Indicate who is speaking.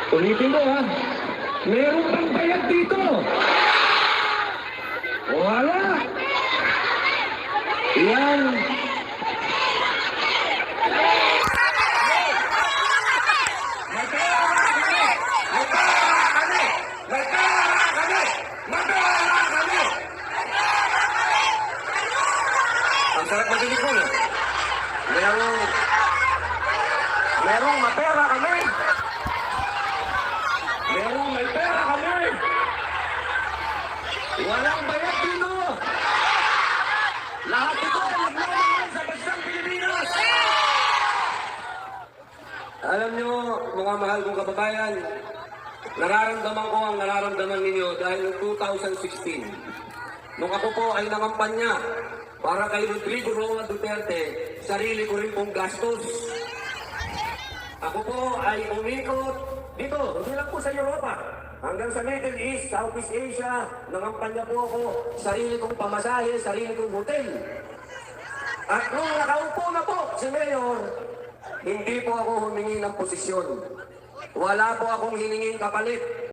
Speaker 1: Ulitin ko ha. Meron pang bayad dito. Wala. Yan.
Speaker 2: Ang sarap maginig mo, no? Merong mapera kami.
Speaker 1: Merong may pera kami. Walang bayad dito. Lahat ito ay nagmamahal sa bansang Pilipinas.
Speaker 2: Alam nyo, mga mahal kong kababayan, nararamdaman ko ang nararamdaman ninyo dahil noong 2016, nung ako po ay nangampanya para kay Rodrigo Roa Duterte, sarili ko rin pong gastos. Ako po ay umikot dito, hindi lang po sa Europa, hanggang sa Middle East, Southeast Asia, nangampanya po ako, sarili kong pamasahe, sarili kong hotel. At nung nakaupo na po si Mayor, hindi po ako humingi ng posisyon. Wala po akong hiningin kapalit.